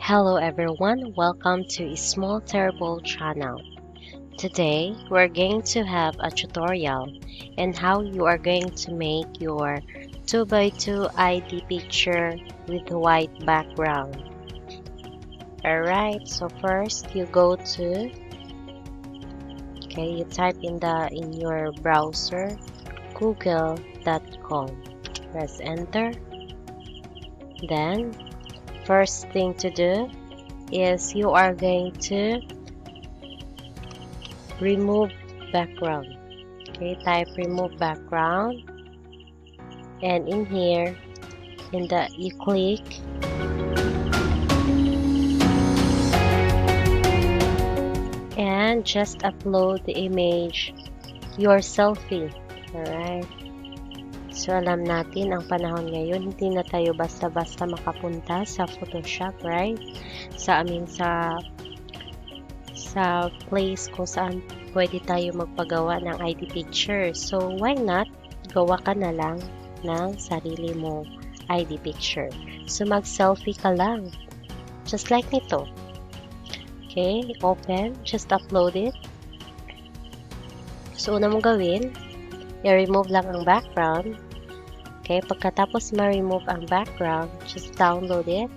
Hello everyone, welcome to Small Terrible channel. Today, we're going to have a tutorial on how you are going to make your 2x2 ID picture with white background. Alright, so first you go to, you type in your browser google.com. Press enter. Then, first thing to do is you are going to remove background. Type remove background, and in here you click and just upload the image, your selfie. Alright, so alam natin ang panahon ngayon, hindi na tayo basta-basta makapunta sa Photoshop, right? Sa place kung saan pwede tayo magpagawa ng ID picture. So, why not gawa ka na lang ng sarili mo ID picture. So, mag-selfie ka lang. Just like nito. Okay, open. Just upload it. So, una mong gawin, i-remove lang ang background. Okay, pagkatapos ma-remove ang background, just download it.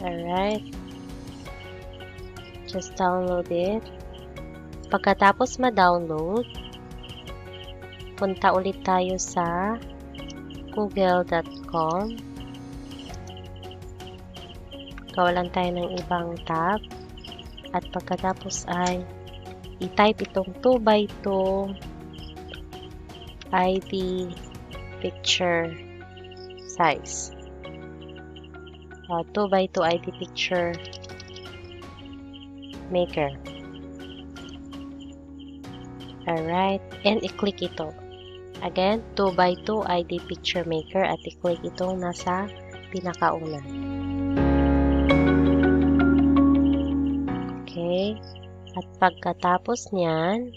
Alright. Just download it. Pagkatapos ma-download, punta ulit tayo sa google.com. Gawa lang tayo ng ibang tab. At pagkatapos ay i-type itong 2x2 ID picture size. 2x2 ID picture maker. Alright, and i-click ito. Again, 2x2 ID picture maker at i-click itong nasa pinakauna. Okay, at pagkatapos niyan,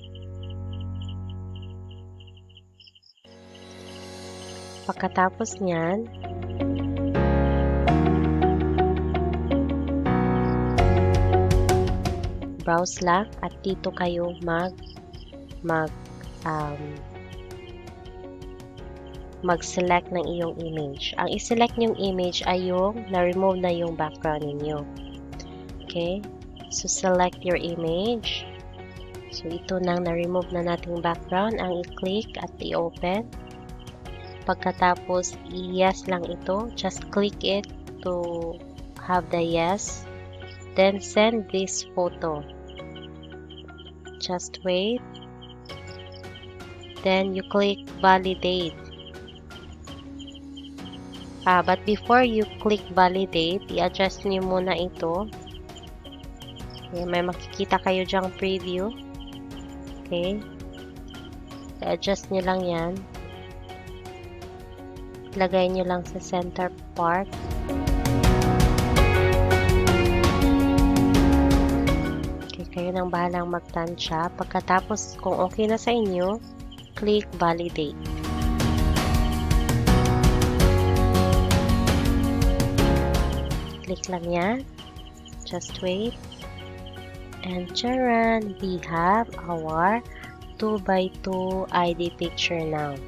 browse lang at dito kayo mag-select ng iyong image. Ang i-select niyong image ay yung na-remove na yung background ninyo. Okay? So, select your image. So, ito nang na-remove na nating background. Ang i-click at i-open. Pagkatapos, i-yes lang ito. Just click it to have the yes. Then, send this photo. Just wait. Then, you click validate. But before you click validate, i-adjust niyo muna ito. Okay, may makikita kayo dyang preview. Okay. I-adjust niyo lang yan. Lagay niyo lang sa center part. Okay, kayo nang bahalang magtansya. Pagkatapos, kung okay na sa inyo, click validate. Click lang yan. Just wait. And charan, we have our 2x2 ID picture now.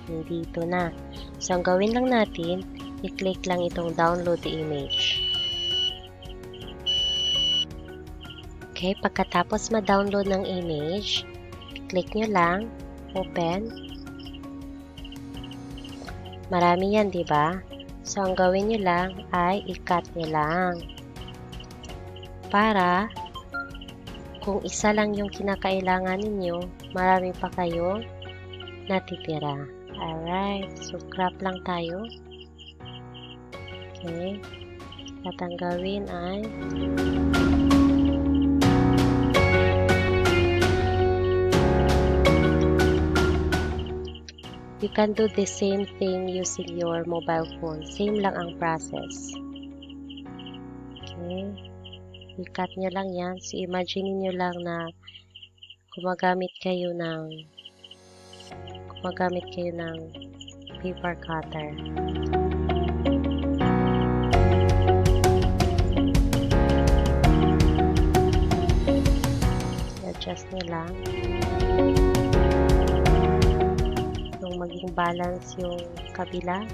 Nandito na. So, ang gawin lang natin, i-click lang itong download the image. Okay, pagkatapos ma-download ng image, click nyo lang, open. Marami yan, di ba? So, ang gawin nyo lang ay i-cut nyo lang. Para kung isa lang yung kinakailangan ninyo, marami pa kayo natitira. Alright, so crop lang tayo. Okay, at ang gawin ay you can do the same thing using your mobile phone. Same lang ang process. Okay. I-cut nyo lang yan. So, imagine nyo lang na gumagamit kayo ng paper cutter. balance yung kabila.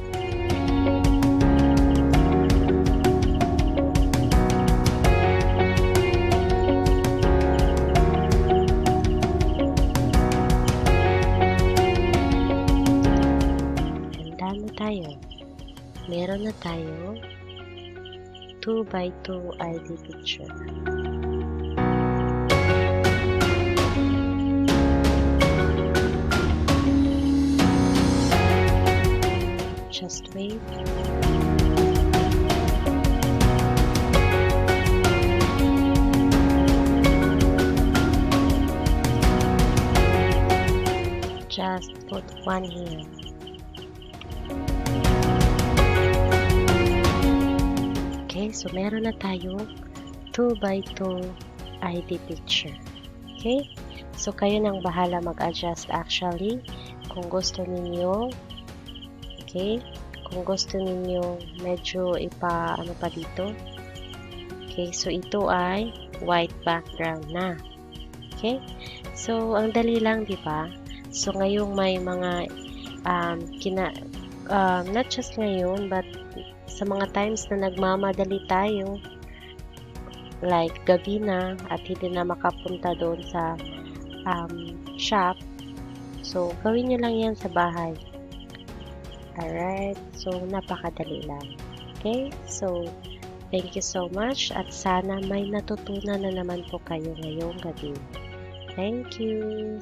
Handa na tayo. Meron na tayo 2x2 ID picture. Just wait. Just put one here. Okay, so meron na tayong 2x2 ID picture. Okay? So kayo nang bahala mag-adjust actually kung gusto ninyo. Okay? Kung gusto ninyo medyo ano pa dito. Okay, so ito ay white background na. Okay? So ang dali lang, di ba? So ngayong may mga not just ngayon but sa mga times na nagmamadali tayo, like gabi na at hindi na makapunta doon sa shop, so gawin nyo lang yan sa bahay. Alright, so napakadali lang. Okay, so thank you so much at sana may natutunan na naman po kayo ngayong gabi. Thank you.